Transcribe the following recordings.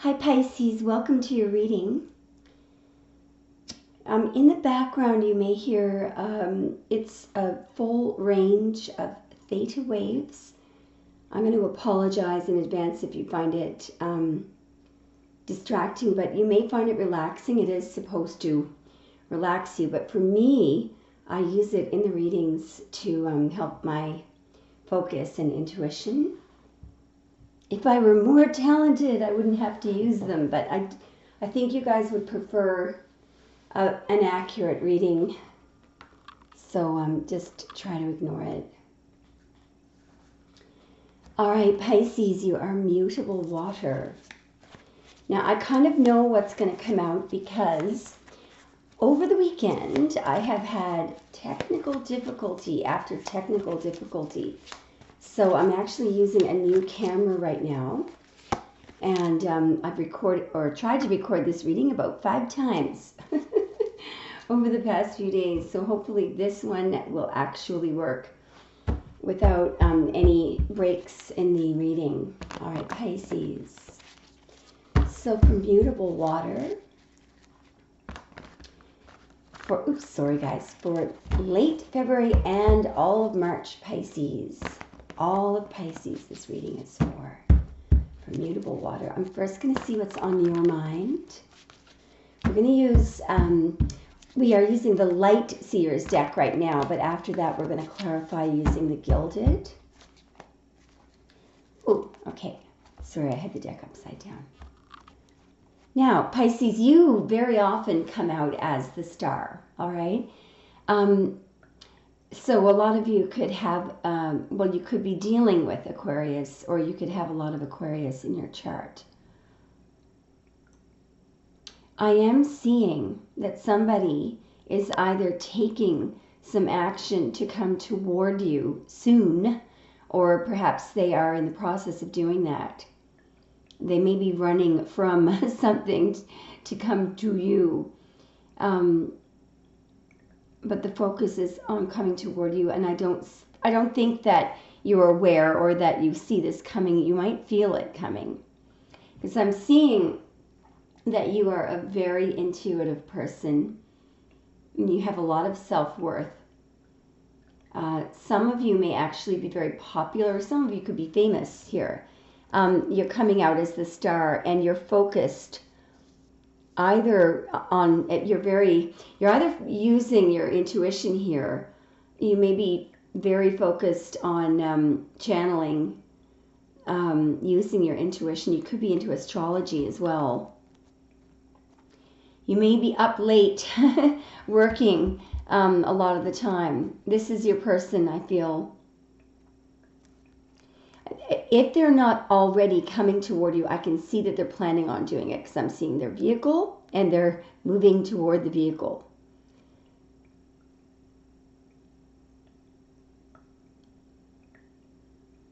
Hi Pisces, welcome to your reading. In the background you may hear it's a full range of theta waves. I'm going to apologize in advance if you find it distracting, but you may find it relaxing. It is supposed to relax you, but for me, I use it in the readings to help my focus and intuition. If I were more talented, I wouldn't have to use them, but I think you guys would prefer an accurate reading, so just try to ignore it. All right, Pisces, you are mutable water. Now, I kind of know what's going to come out because over the weekend, I have had technical difficulty after technical difficulty. So I'm actually using a new camera right now, and I've tried to record this reading about 5 times over the past few days. So hopefully this one will actually work without any breaks in the reading. All right, Pisces. So for mutable water, for late February and all of March, Pisces. All of Pisces this reading is for mutable water. I'm first going to see what's on your mind. We're going to use, we are using the Light Seers deck right now, but after that we're going to clarify using the Gilded. Oh, okay. Sorry, I had the deck upside down. Now, Pisces, you very often come out as the star, all right? So a lot of you could have, well, you could be dealing with Aquarius, or you could have a lot of Aquarius in your chart. I am seeing that somebody is either taking some action to come toward you soon, or perhaps they are in the process of doing that. They may be running from something to come to you. But the focus is on coming toward you, and I don't think that you're aware or that you see this coming. You might feel it coming, because I'm seeing that you are a very intuitive person, and you have a lot of self-worth. Some of you may actually be very popular. Some of you could be famous here. You're coming out as the star, and you're focused either on, you're either using your intuition here. You may be very focused on channeling, using your intuition. You could be into astrology as well. You may be up late working a lot of the time. This is your person, I feel. If they're not already coming toward you, I can see that they're planning on doing it, because I'm seeing their vehicle and they're moving toward the vehicle.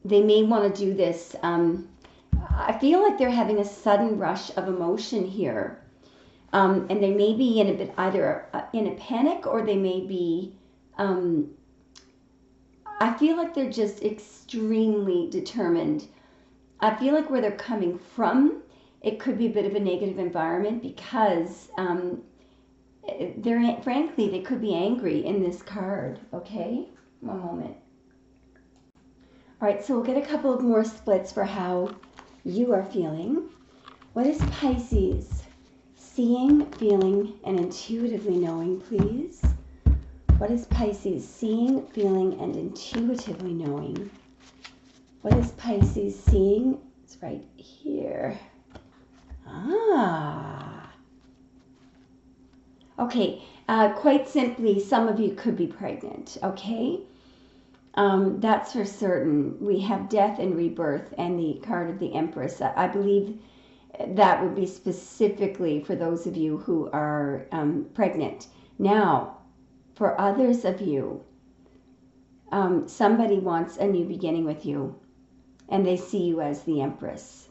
They may want to do this. I feel like they're having a sudden rush of emotion here. And they may be in a bit either in a panic, or they may be I feel like they're just extremely determined. I feel like where they're coming from, it could be a bit of a negative environment, because frankly, they could be angry in this card. Okay, one moment. All right, so we'll get a couple of more splits for how you are feeling. What is Pisces seeing, feeling, and intuitively knowing, please? What is Pisces seeing, feeling, and intuitively knowing? What is Pisces seeing? It's right here. Okay, quite simply, some of you could be pregnant, okay? That's for certain. We have death and rebirth and the card of the Empress. I believe that would be specifically for those of you who are pregnant. Now, for others of you, somebody wants a new beginning with you, and they see you as the Empress.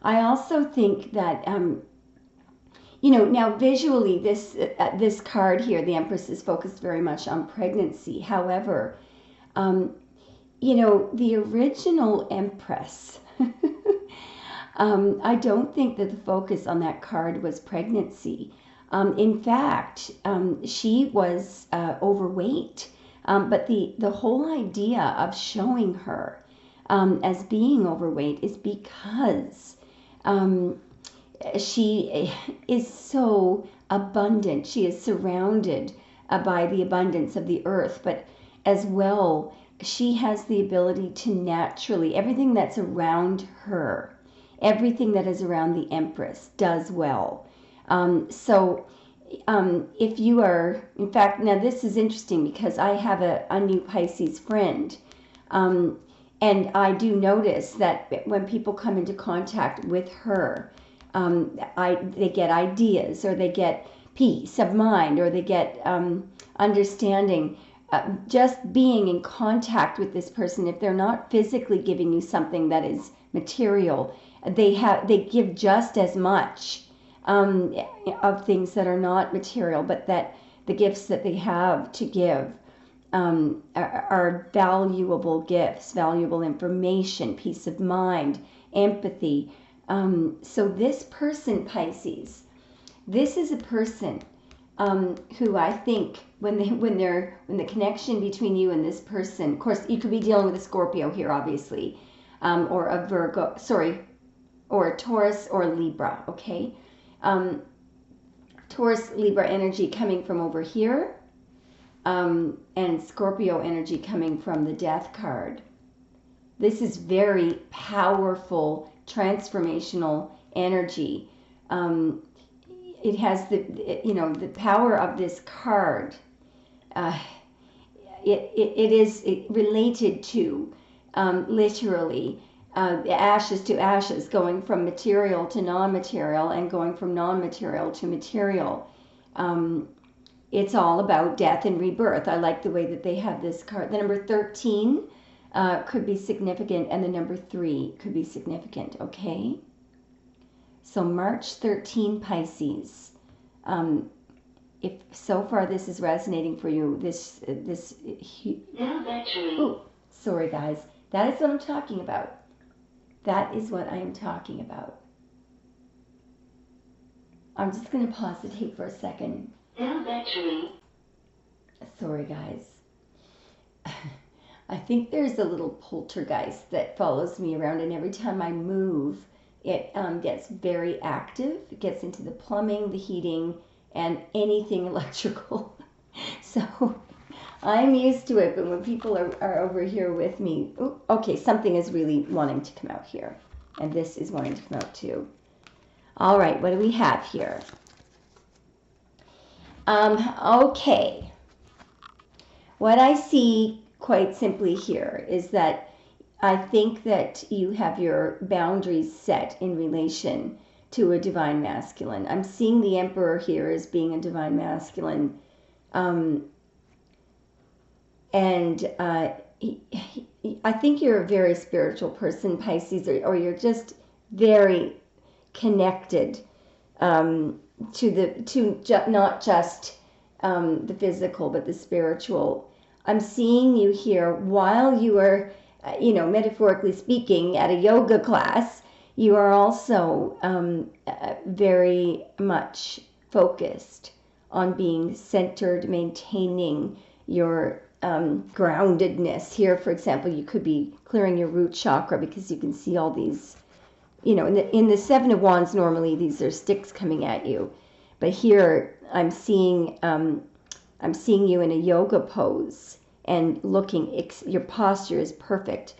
I also think that, now visually this card here, the Empress, is focused very much on pregnancy. However, the original Empress I don't think that the focus on that card was pregnancy. In fact, she was overweight. But the whole idea of showing her as being overweight is because she is so abundant. She is surrounded by the abundance of the earth, but as well, she has the ability to naturally, everything that's around her, everything that is around the Empress does well. If you are, in fact, now this is interesting because I have a new Pisces friend, and I do notice that when people come into contact with her, they get ideas, or they get peace of mind, or they get understanding. Just being in contact with this person, if they're not physically giving you something that is material, they give just as much of things that are not material, but that the gifts that they have to give are valuable gifts, valuable information, peace of mind, empathy. So this person, Pisces, this is a person who I think when the connection between you and this person, of course, you could be dealing with a Scorpio here, obviously, or a Virgo, or a Taurus or a Libra, okay? Taurus, Libra energy coming from over here, and Scorpio energy coming from the Death card. This is very powerful, transformational energy. It has the power of this card. It is related to literally ashes to ashes, going from material to non-material, and going from non-material to material. It's all about death and rebirth. I like the way that they have this card. The number 13 could be significant, and the number 3 could be significant, okay? So March 13, Pisces. If so far this is resonating for you, ooh, sorry guys, that is what I'm talking about. That is what I am talking about. I'm just going to pause the tape for a second. Sorry guys. I think there's a little poltergeist that follows me around, and every time I move, it gets very active. It gets into the plumbing, the heating, and anything electrical. So I'm used to it, but when people are over here with me, ooh, okay, something is really wanting to come out here. And this is wanting to come out too. All right, what do we have here? Okay. What I see quite simply here is that I think that you have your boundaries set in relation to a divine masculine. I'm seeing the Emperor here as being a divine masculine. I think you're a very spiritual person, Pisces, or you're just very connected not just the physical, but the spiritual. I'm seeing you here while you are, metaphorically speaking, at a yoga class. You are also very much focused on being centered, maintaining your groundedness. Here, for example, you could be clearing your root chakra because you can see all these, in the Seven of Wands, normally these are sticks coming at you. But here I'm seeing you in a yoga pose and looking, your posture is perfect.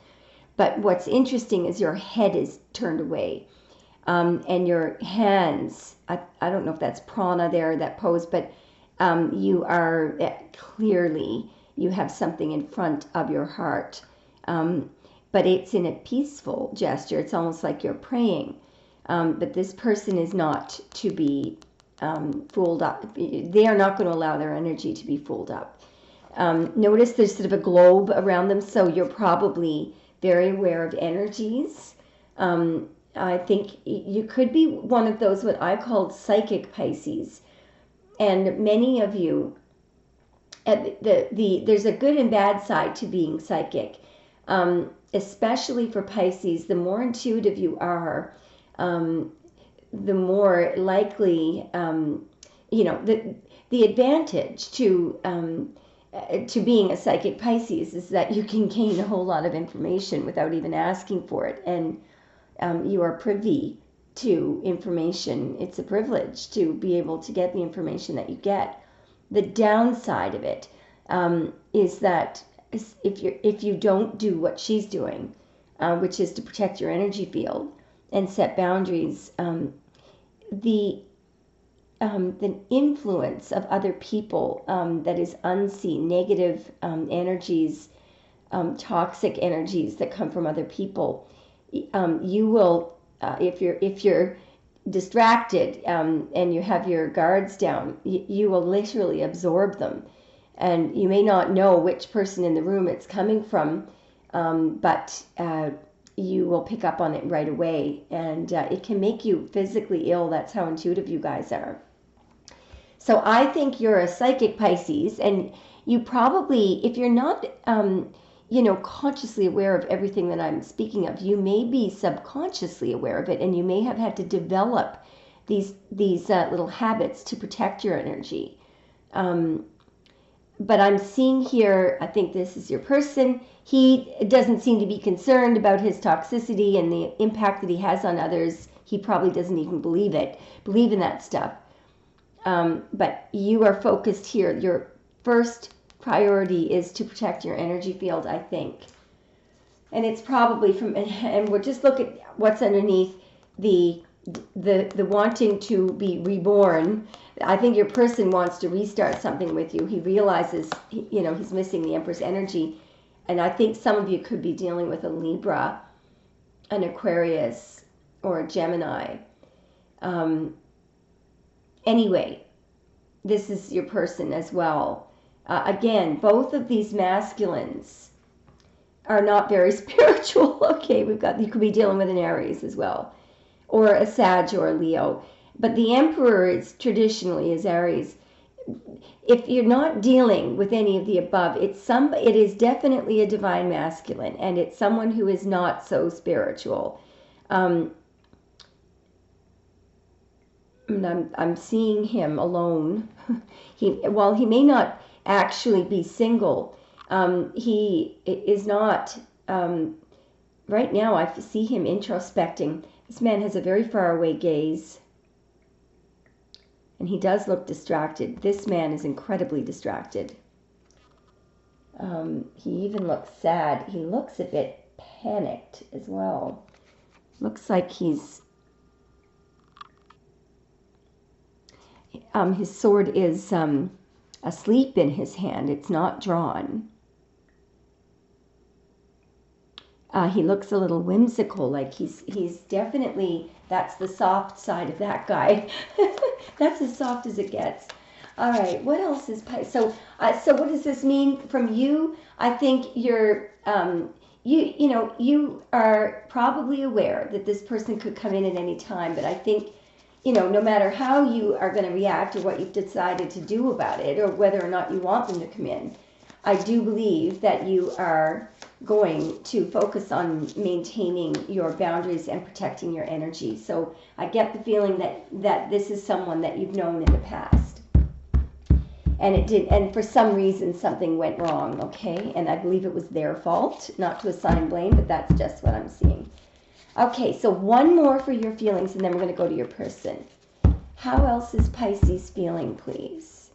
But what's interesting is your head is turned away. And your hands, I don't know if that's prana there, that pose, but you are clearly, you have something in front of your heart. But it's in a peaceful gesture. It's almost like you're praying. But this person is not to be fooled up. They are not going to allow their energy to be fooled up. Notice there's sort of a globe around them, so you're probably very aware of energies. I think you could be one of those what I called psychic Pisces. And many of you, there's a good and bad side to being psychic. Especially for Pisces, the more intuitive you are, the more likely, the advantage to being a psychic Pisces is that you can gain a whole lot of information without even asking for it, and you are privy to information. It's a privilege to be able to get the information that you get. The downside of it is that if you don't do what she's doing, which is to protect your energy field and set boundaries, the influence of other people that is unseen, negative energies, toxic energies that come from other people, you will, if you're distracted and you have your guards down, you will literally absorb them, and you may not know which person in the room it's coming from, but you will pick up on it right away, and it can make you physically ill. That's how intuitive you guys are. So I think you're a psychic Pisces, and you probably, if you're not consciously aware of everything that I'm speaking of, you may be subconsciously aware of it, and you may have had to develop these little habits to protect your energy. But I'm seeing here, I think this is your person. He doesn't seem to be concerned about his toxicity and the impact that he has on others. He probably doesn't even believe in that stuff. But you are focused here. Your first priority is to protect your energy field, I think. And it's probably and we'll just look at what's underneath the wanting to be reborn. I think your person wants to restart something with you. He realizes, he's missing the Empress energy. And I think some of you could be dealing with a Libra, an Aquarius, or a Gemini. Anyway, this is your person as well. Again, both of these masculines are not very spiritual. Okay, you could be dealing with an Aries as well, or a Sag or a Leo. But the Emperor traditionally is Aries. If you're not dealing with any of the above, it is definitely a divine masculine, and it's someone who is not so spiritual. And I'm seeing him alone. While he may not actually be single, he is not. Right now, I see him introspecting. This man has a very far away gaze, and he does look distracted. This man is incredibly distracted. He even looks sad. He looks a bit panicked as well. Looks like he's... his sword is asleep in his hand. It's not drawn. He looks a little whimsical, like he's definitely, that's the soft side of that guy. That's as soft as it gets. All right, what else is Pisces? So what does this mean from you? I think you're, you are probably aware that this person could come in at any time, but I think, no matter how you are going to react or what you've decided to do about it, or whether or not you want them to come in, I do believe that you are going to focus on maintaining your boundaries and protecting your energy. So I get the feeling that this is someone that you've known in the past. And for some reason something went wrong, okay? And I believe it was their fault, not to assign blame, but that's just what I'm seeing. Okay, so one more for your feelings, and then we're going to go to your person. How else is Pisces feeling, please?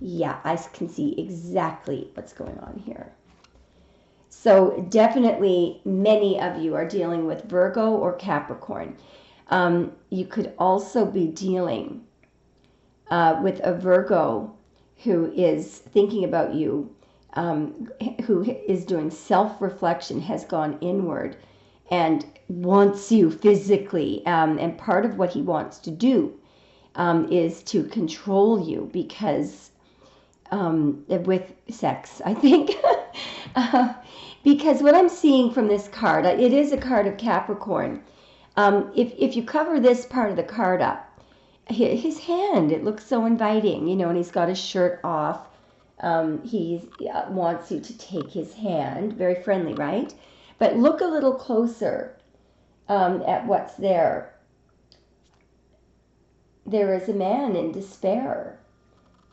Yeah, I can see exactly what's going on here. So definitely many of you are dealing with Virgo or Capricorn. You could also be dealing with a Virgo who is thinking about you, who is doing self-reflection, has gone inward, and wants you physically. And part of what he wants to do is to control you, because with sex, I think. Because what I'm seeing from this card, it is a card of Capricorn. If you cover this part of the card up, his hand, it looks so inviting, and he's got his shirt off. He wants you to take his hand. Very friendly, right? But look a little closer. at what's there. There is a man in despair.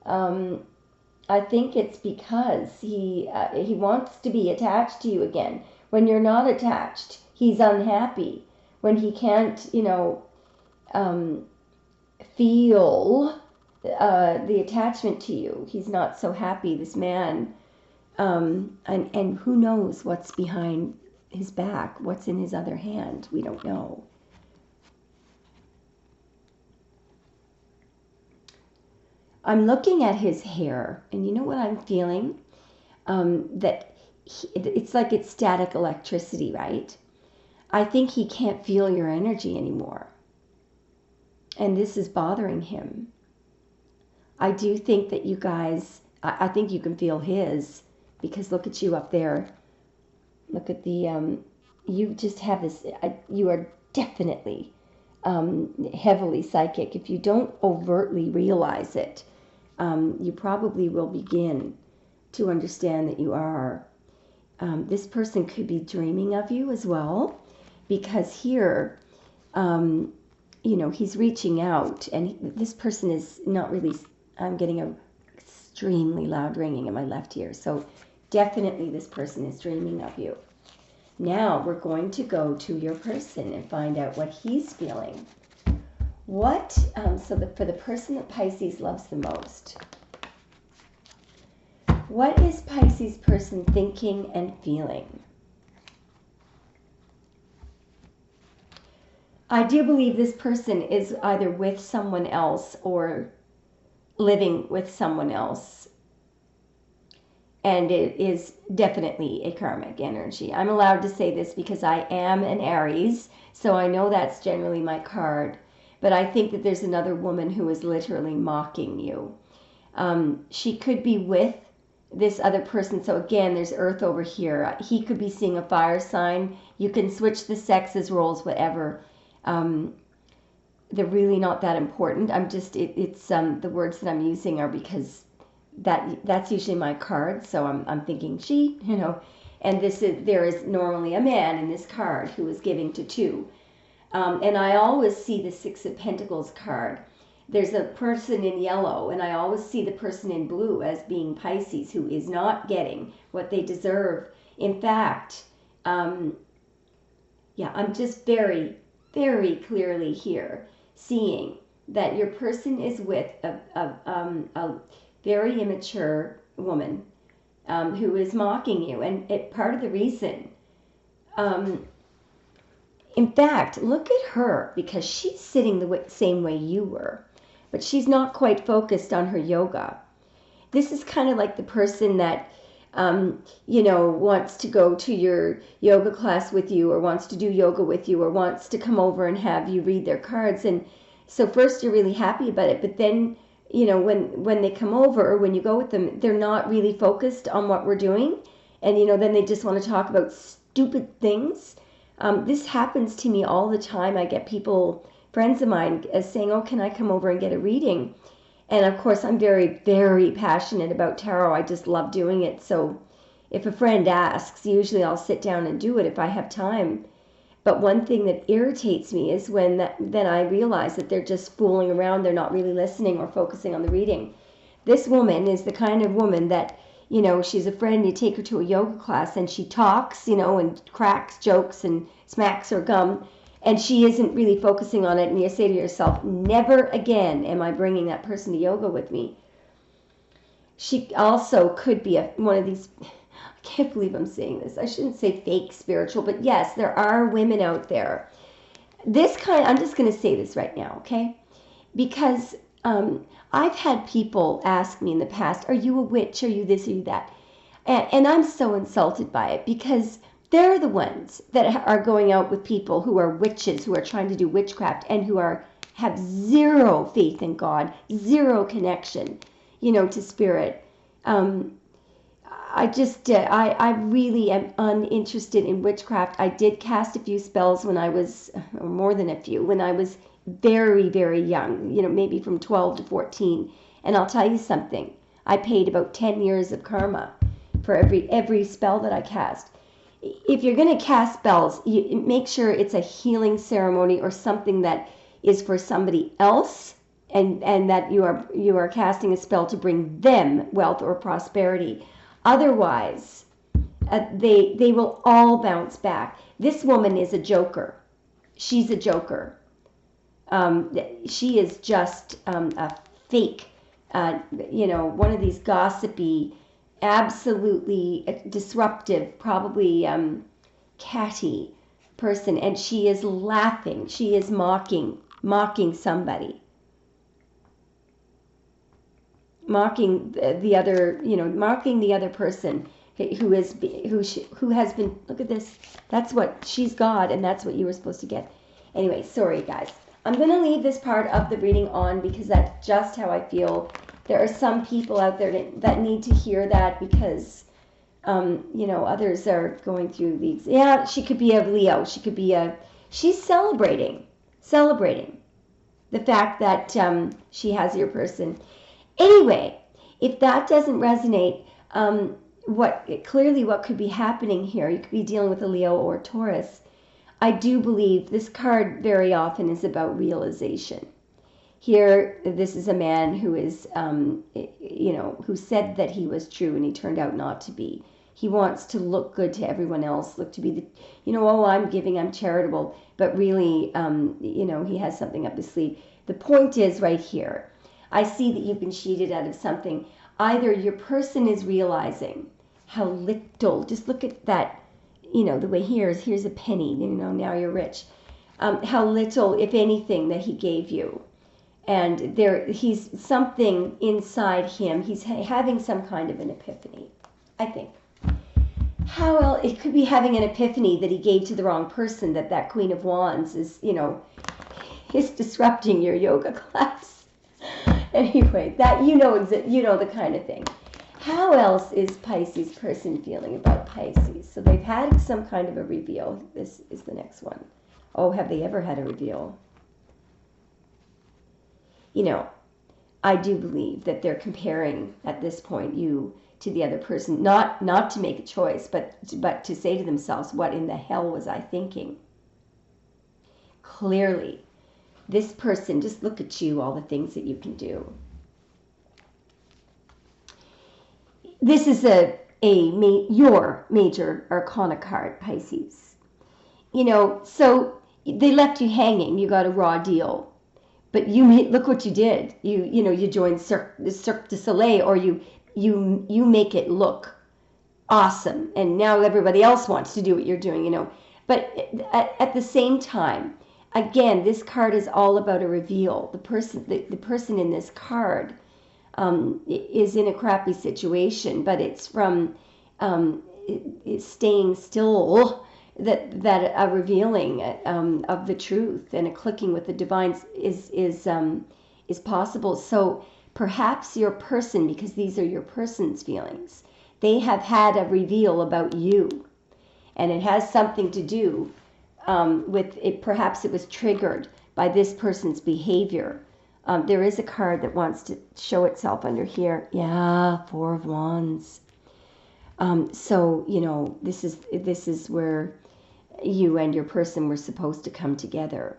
I think it's because he wants to be attached to you again. When you're not attached, he's unhappy. When he can't, feel the attachment to you, he's not so happy, this man. And who knows what's behind his back, what's in his other hand. We don't know. I'm looking at his hair, and you know what I'm feeling? That it's like it's static electricity, right? I think he can't feel your energy anymore. And this is bothering him. I do think that you guys, I think you can feel his, because look at you up there. Look at the, you just have this, you are definitely heavily psychic. If you don't overtly realize it, you probably will begin to understand that you are. This person could be dreaming of you as well, because here, he's reaching out, and this person is not really, I'm getting a extremely loud ringing in my left ear, so definitely this person is dreaming of you. Now we're going to go to your person and find out what he's feeling. For the person that Pisces loves the most, what is Pisces person thinking and feeling? I do believe this person is either with someone else or living with someone else. And it is definitely a karmic energy. I'm allowed to say this because I am an Aries, so I know that's generally my card. But I think that there's another woman who is literally mocking you. She could be with this other person. So again, there's Earth over here. He could be seeing a fire sign. You can switch the sexes, roles, whatever. They're really not that important. I'm just, the words that I'm using are because that's usually my card. So I'm thinking she, and there is normally a man in this card who is giving to two. And I always see the Six of Pentacles card. There's a person in yellow, and I always see the person in blue as being Pisces, who is not getting what they deserve. In fact, I'm just very, very clearly here seeing that your person is with a very immature woman who is mocking you. And part of the reason... in fact, look at her, because she's sitting the same way you were, but she's not quite focused on her yoga. This is kind of like the person that, wants to go to your yoga class with you, or wants to do yoga with you, or wants to come over and have you read their cards. And so first you're really happy about it, but then, when they come over, or when you go with them, they're not really focused on what we're doing. And, then they just want to talk about stupid things. This happens to me all the time. I get people, friends of mine, saying, oh, can I come over and get a reading? And of course, I'm very, very passionate about tarot. I just love doing it. So if a friend asks, usually I'll sit down and do it if I have time. But one thing that irritates me is when then I realize that they're just fooling around. They're not really listening or focusing on the reading. This woman is the kind of woman that, she's a friend, you take her to a yoga class and she talks, and cracks jokes and smacks her gum, and she isn't really focusing on it, and you say to yourself, never again am I bringing that person to yoga with me. She also could be one of these, I can't believe I'm saying this, I shouldn't say fake spiritual, but yes, there are women out there. I'm just going to say this right now, okay? Because I've had people ask me in the past, are you a witch? Are you this? Are you that? And I'm so insulted by it, because they're the ones that are going out with people who are witches, who are trying to do witchcraft, and who have zero faith in God, zero connection, to spirit. I really am uninterested in witchcraft. I did cast a few spells when I was, or more than a few, when I was very, very young, maybe from 12 to 14. And I'll tell you something. I paid about 10 years of karma for every spell that I cast. if you're going to cast spells, you make sure it's a healing ceremony or something that is for somebody else, and that you are casting a spell to bring them wealth or prosperity. Otherwise, they will all bounce back. This woman is a joker. She's a joker. She is just a fake, one of these gossipy, absolutely disruptive, probably catty person, and she is laughing. She is mocking somebody, mocking the other, mocking the other person who has been. Look at this. That's what she's got, and that's what you were supposed to get. Anyway, sorry guys. I'm going to leave this part of the reading on because that's just how I feel. There are some people out there that need to hear that because, others are going through these. Yeah, she could be a Leo. She could be she's celebrating the fact that she has your person. Anyway, if that doesn't resonate, what could be happening here, you could be dealing with a Leo or a Taurus. I do believe this card very often is about realization. Here, this is a man who is, who said that he was true and he turned out not to be. He wants to look good to everyone else, look to be I'm giving, I'm charitable, but really, he has something up his sleeve. The point is right here, I see that you've been cheated out of something. Either your person is realizing how little, just look at that, the way here's a penny, now you're rich. How little, if anything, that he gave you. And he's something inside him. He's having some kind of an epiphany, I think. How else? It could be having an epiphany that he gave to the wrong person, that Queen of Wands is, is disrupting your yoga class. Anyway, that the kind of thing. How else is Pisces person feeling about Pisces? So they've had some kind of a reveal. This is the next one. Oh, have they ever had a reveal? I do believe that they're comparing at this point you to the other person, not to make a choice, but to say to themselves, what in the hell was I thinking? Clearly, this person, just look at you, all the things that you can do. This is your major arcana card, Pisces. So they left you hanging. You got a raw deal, but look what you did. You joined Cirque du Soleil, or you make it look awesome, and now everybody else wants to do what you're doing. But at the same time, again, this card is all about a reveal. The person in this card is in a crappy situation, but it's from staying still that a revealing of the truth and a clicking with the divine is possible. So perhaps your person, because these are your person's feelings, they have had a reveal about you, and it has something to do with it. Perhaps it was triggered by this person's behavior. There is a card that wants to show itself under here. Yeah, Four of Wands. So, this is where you and your person were supposed to come together.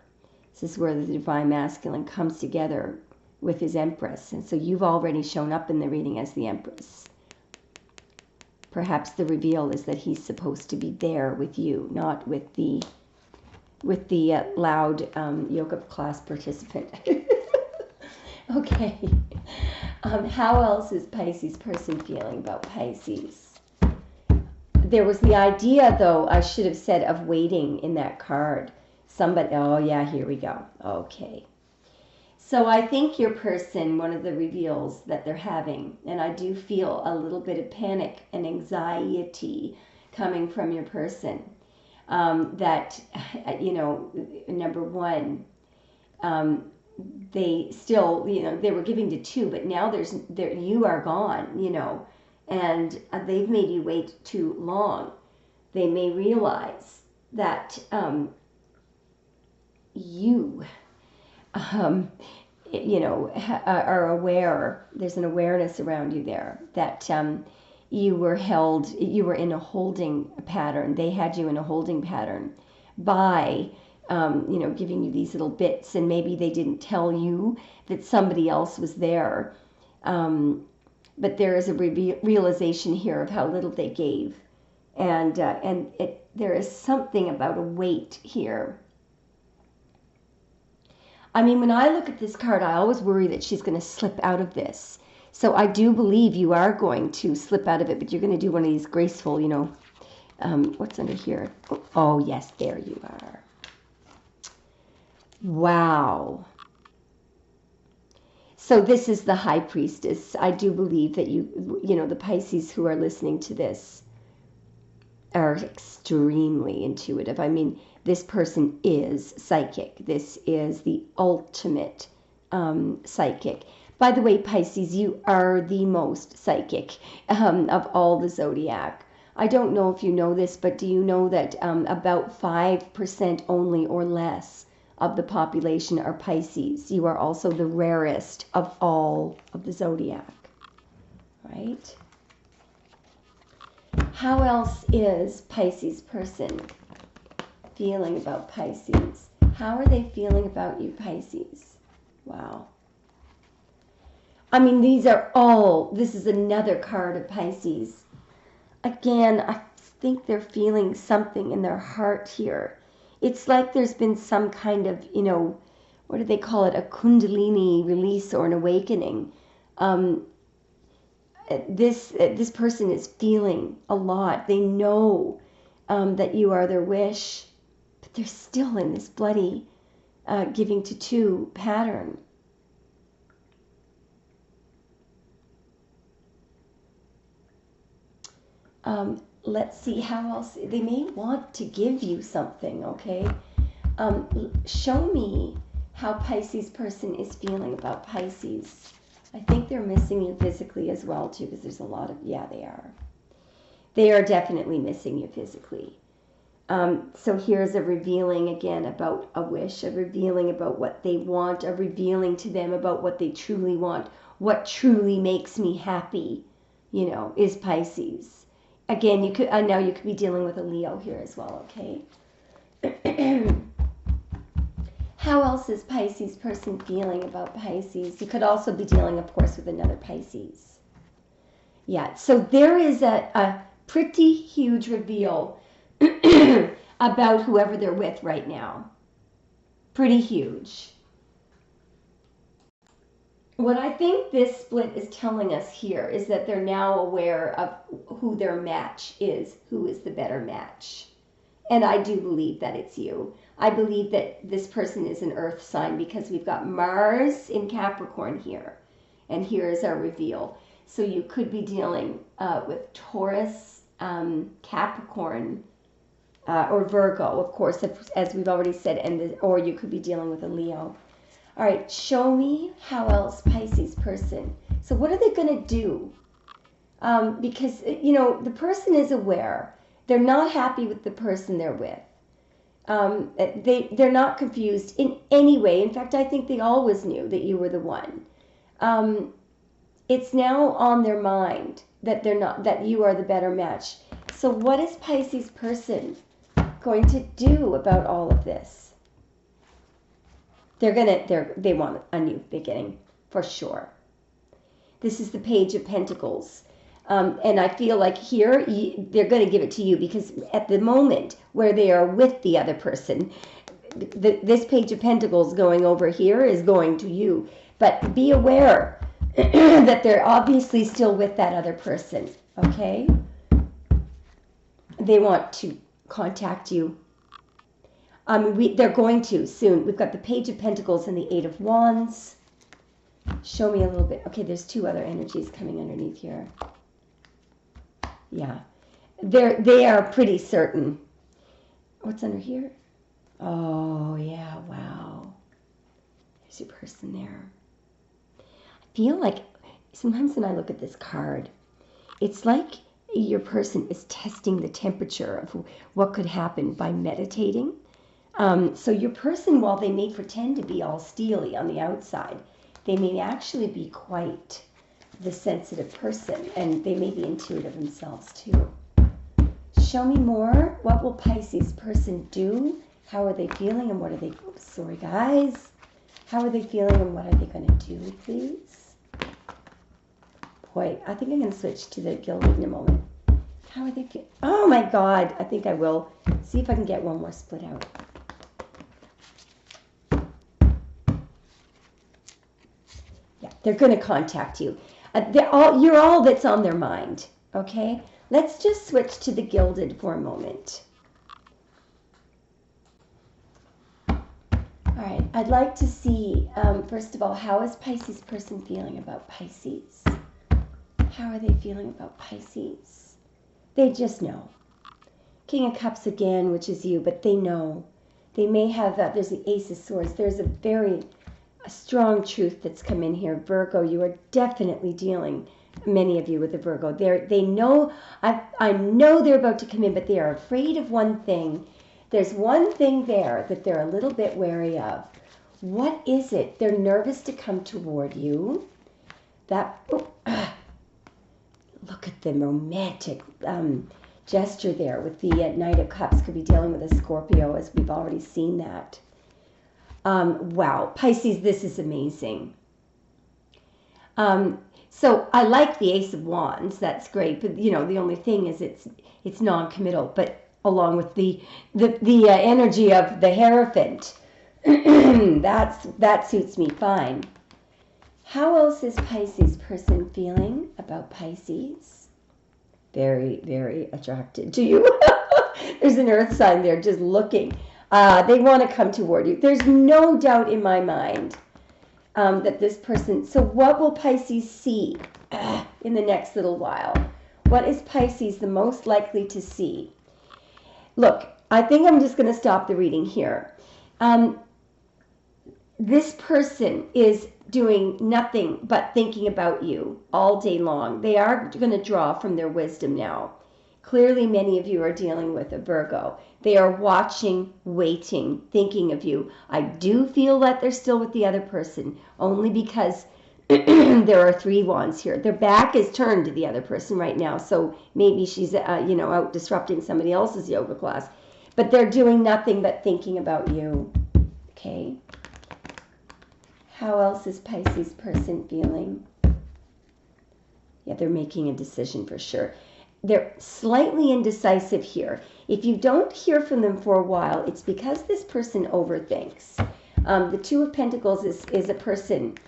This is where the divine masculine comes together with his Empress. And so you've already shown up in the reading as the Empress. Perhaps the reveal is that he's supposed to be there with you, not with the loud yoga class participant. Okay. How else is Pisces person feeling about Pisces? There was the idea, though, I should have said, of waiting in that card. Oh yeah, here we go. Okay. So I think your person, one of the reveals that they're having, and I do feel a little bit of panic and anxiety coming from your person, that, number one, they still, they were giving to two, but now you are gone, and they've made you wait too long. They may realize that you, are aware. There's an awareness around you there that you were in a holding pattern. They had you in a holding pattern by, giving you these little bits, and maybe they didn't tell you that somebody else was there. But there is a realization here of how little they gave. And there is something about a weight here. I mean, when I look at this card, I always worry that she's going to slip out of this. So I do believe you are going to slip out of it, but you're going to do one of these graceful, what's under here? Oh, yes, there you are. Wow. So this is the High Priestess. I do believe that the Pisces who are listening to this are extremely intuitive. I mean, this person is psychic. This is the ultimate psychic. By the way, Pisces, you are the most psychic of all the zodiac. I don't know if you know this, but do you know that about 5% only or less of the population are Pisces? You are also the rarest of all of the zodiac, right? How else is Pisces person feeling about Pisces? How are they feeling about you, Pisces? Wow. I mean, this is another card of Pisces. Again, I think they're feeling something in their heart here. It's like there's been some kind of, what do they call it? A kundalini release or an awakening. This person is feeling a lot. They know that you are their wish, but they're still in this bloody giving to two pattern. Let's see how else. They may want to give you something, okay? Show me how Pisces person is feeling about Pisces. I think they're missing you physically as well, too, because there's a lot of, yeah, they are. They are definitely missing you physically. So here's a revealing again about a wish, a revealing about what they want, a revealing to them about what they truly want, what truly makes me happy, is Pisces. Again, now you could be dealing with a Leo here as well, okay? How else is Pisces person feeling about Pisces? You could also be dealing, of course, with another Pisces. Yeah, so there is a pretty huge reveal about whoever they're with right now. Pretty huge. What I think this split is telling us here is that they're now aware of who their match is, who is the better match. And I do believe that it's you. I believe that this person is an earth sign because we've got Mars in Capricorn here. And here is our reveal. So you could be dealing with Taurus, Capricorn, or Virgo, of course, as we've already said, or you could be dealing with a Leo. All right, show me how else Pisces person. So what are they going to do? Because, the person is aware. They're not happy with the person they're with. They're not confused in any way. In fact, I think they always knew that you were the one. It's now on their mind that that you are the better match. So what is Pisces person going to do about all of this? They want a new beginning, for sure. This is the Page of Pentacles. And I feel like here, they're going to give it to you because at the moment where they are with the other person, this Page of Pentacles going over here is going to you. But be aware that they're obviously still with that other person, okay? They want to contact you. They're going to soon. We've got the Page of Pentacles and the Eight of Wands. Show me a little bit. Okay, there's two other energies coming underneath here. Yeah. They are pretty certain. What's under here? Oh, yeah, wow. There's your person there. I feel like sometimes when I look at this card, it's like your person is testing the temperature of what could happen by meditating. So your person, while they may pretend to be all steely on the outside, they may actually be quite the sensitive person, and they may be intuitive themselves too. Show me more. What will Pisces person do? How are they feeling and what are they... Oops, sorry guys. How are they feeling and what are they going to do, please? Boy, I think I'm going to switch to the gilded in a moment. How are they feeling? Oh my God. I think I will. See if I can get one more split out. Yeah, they're going to contact you. You're all that's on their mind, okay? Let's just switch to the gilded for a moment. All right, I'd like to see, first of all, how is Pisces person feeling about Pisces? How are they feeling about Pisces? They just know. King of Cups again, which is you, but they know. They may have, there's the Ace of Swords. There's a very strong truth that's come in here. Virgo, you are definitely dealing, many of you, with the Virgo. They know, I know they're about to come in, but they are afraid of one thing. There's one thing there that they're a little bit wary of. What is it? They're nervous to come toward you. Look at the romantic gesture there with the Knight of Cups. Could be dealing with a Scorpio, as we've already seen that. Wow, Pisces, this is amazing. So I like the Ace of Wands. That's great, but you know the only thing is it's non-committal. But along with the energy of the Hierophant, that suits me fine. How else is Pisces person feeling about Pisces? Very, very attracted to you. There's an earth sign there just looking. They want to come toward you. There's no doubt in my mind that this person... So what will Pisces see in the next little while? What is Pisces the most likely to see? Look, I think I'm just going to stop the reading here. This person is doing nothing but thinking about you all day long. They are going to draw from their wisdom now. Clearly, many of you are dealing with a Virgo. They are watching, waiting, thinking of you. I do feel that they're still with the other person, only because there are 3 wands here. Their back is turned to the other person right now, so maybe she's out disrupting somebody else's yoga class. But they're doing nothing but thinking about you. Okay? How else is Pisces person feeling? Yeah, they're making a decision for sure. They're slightly indecisive here. If you don't hear from them for a while, it's because this person overthinks. The Two of Pentacles is a person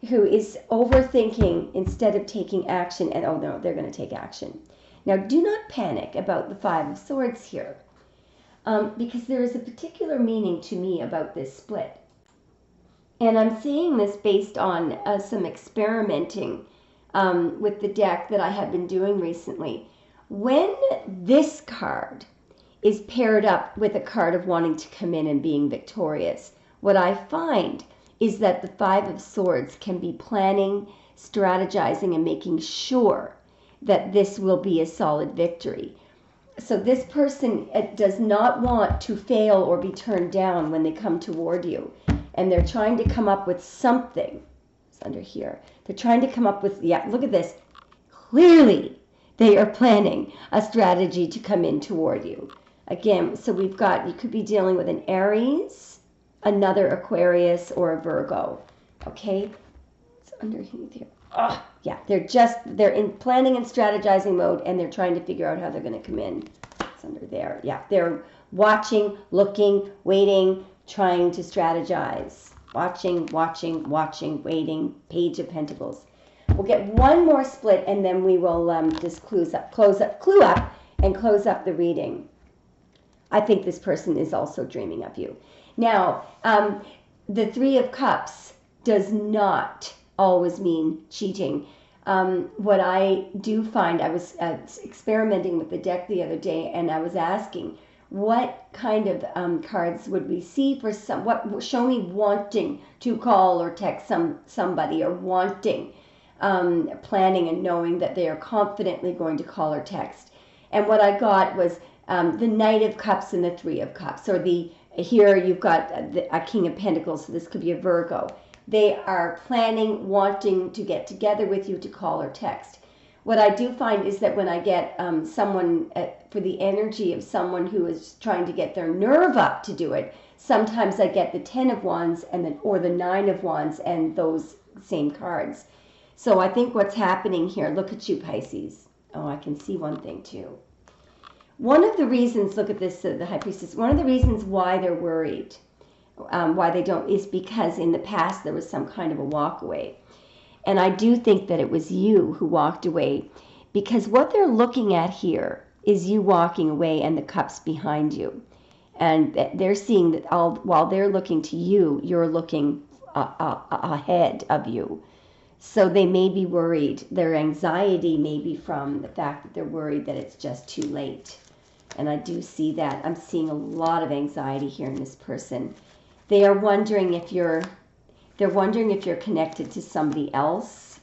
who is overthinking instead of taking action. And oh no, they're going to take action. Now, do not panic about the Five of Swords here, because there is a particular meaning to me about this split. And I'm saying this based on some experimenting with the deck that I have been doing recently. When this card is paired up with a card of wanting to come in and being victorious, what I find is that the Five of Swords can be planning, strategizing, and making sure that this will be a solid victory. So this person does not want to fail or be turned down when they come toward you. And they're trying to come up with something. It's under here. They're trying to come up with, yeah, look at this. Clearly, they are planning a strategy to come in toward you. Again, so we've got, you could be dealing with an Aries, another Aquarius, or a Virgo. Okay? It's underneath here. Oh, yeah, they're in planning and strategizing mode, and they're trying to figure out how they're going to come in. It's under there. Yeah, they're watching, looking, waiting, trying to strategize. Watching, watching, watching, waiting. Page of Pentacles. We'll get one more split, and then we will just clue up, and close up the reading. I think this person is also dreaming of you. Now, the Three of Cups does not always mean cheating. What I do find, I was experimenting with the deck the other day, and I was asking, what kind of cards would we see for show me wanting to call or text somebody, or wanting, planning and knowing that they are confidently going to call or text. And what I got was the Knight of Cups and the Three of Cups, or here you've got a King of Pentacles, so this could be a Virgo. They are planning, wanting to get together with you to call or text. What I do find is that when I get someone for the energy of someone who is trying to get their nerve up to do it, sometimes I get the 10 of Wands or the 9 of Wands and those same cards. So I think what's happening here, look at you, Pisces. Oh, I can see one thing too. One of the reasons, look at this, the High Priestess, one of the reasons why they're worried, why they don't, is because in the past there was some kind of a walk away. And I do think that it was you who walked away, because what they're looking at here is you walking away and the cups behind you. And they're seeing that while they're looking to you, you're looking ahead of you. So they may be worried. Their anxiety may be from the fact that they're worried that it's just too late. And I do see that. I'm seeing a lot of anxiety here in this person. They are wondering if you're connected to somebody else.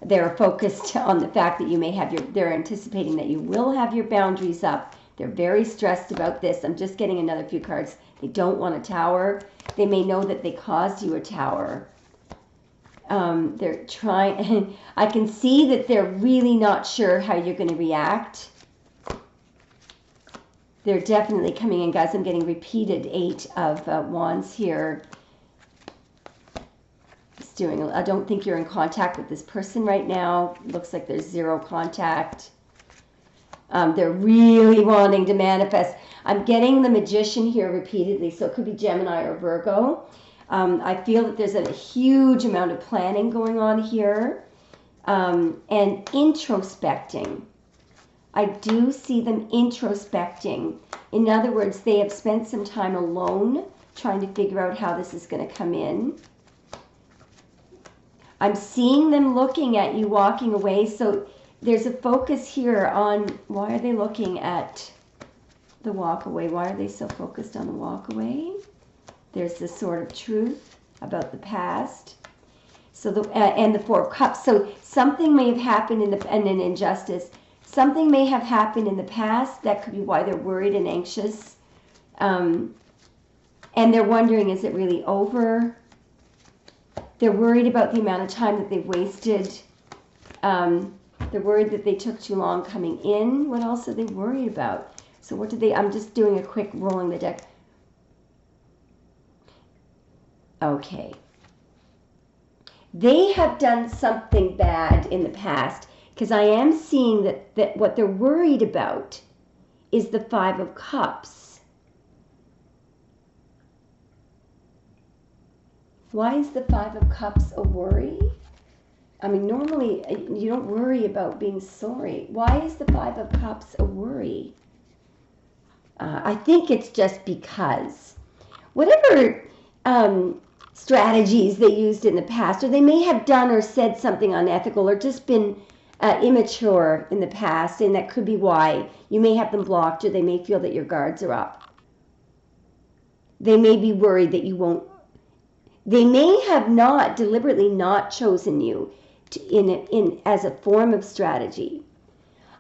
They're focused on the fact that you may have they're anticipating that you will have your boundaries up. They're very stressed about this. I'm just getting another few cards. They don't want a tower. They may know that they caused you a tower. They're trying, I can see that they're really not sure how you're going to react. They're definitely coming in, guys. I'm getting repeated 8 of Wands here. I don't think you're in contact with this person right now. Looks like there's 0 contact. They're really wanting to manifest. I'm getting the Magician here repeatedly, so it could be Gemini or Virgo. I feel that there's a huge amount of planning going on here, and introspecting. I do see them introspecting. In other words, they have spent some time alone trying to figure out how this is going to come in. I'm seeing them looking at you walking away. So there's a focus here on, why are they looking at the walk away? Why are they so focused on the walk away? There's this sort of truth about the past. So and the 4 of Cups. So something may have happened and an injustice. Something may have happened in the past. That could be why they're worried and anxious. And they're wondering, is it really over? They're worried about the amount of time that they've wasted. They're worried that they took too long coming in. What else are they worried about? So what did they, I'm just doing a quick rolling the deck. Okay. They have done something bad in the past, because I am seeing that what they're worried about is the 5 of Cups. Why is the 5 of Cups a worry? I mean, normally you don't worry about being sorry. Why is the 5 of Cups a worry? I think it's just because whatever strategies they used in the past, or they may have done or said something unethical, or just been immature in the past, and that could be why you may have them blocked, or they may feel that your guards are up. They may be worried that you won't. They may have not deliberately not chosen you in as a form of strategy.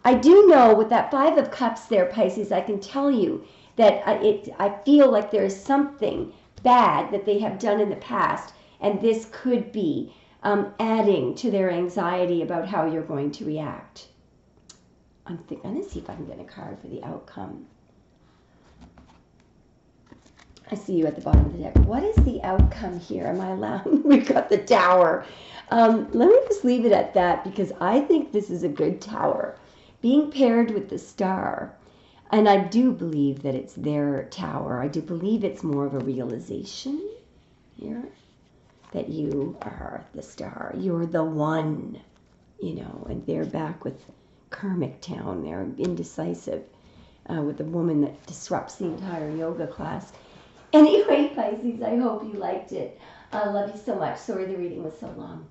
I do know with that 5 of Cups there, Pisces, I can tell you that I feel like there is something bad that they have done in the past, and this could be adding to their anxiety about how you're going to react. I'm going to see if I can get a card for the outcome. I see you at the bottom of the deck. What is the outcome here? Am I allowed? We've got the Tower. Let me just leave it at that, because I think this is a good Tower. Being paired with the Star, and I do believe that it's their Tower. I do believe it's more of a realization here that you are the Star. You're the one, you know, and they're back with karmic town. They're indecisive with the woman that disrupts the entire yoga class. Anyway, Pisces, I hope you liked it. I love you so much. Sorry the reading was so long.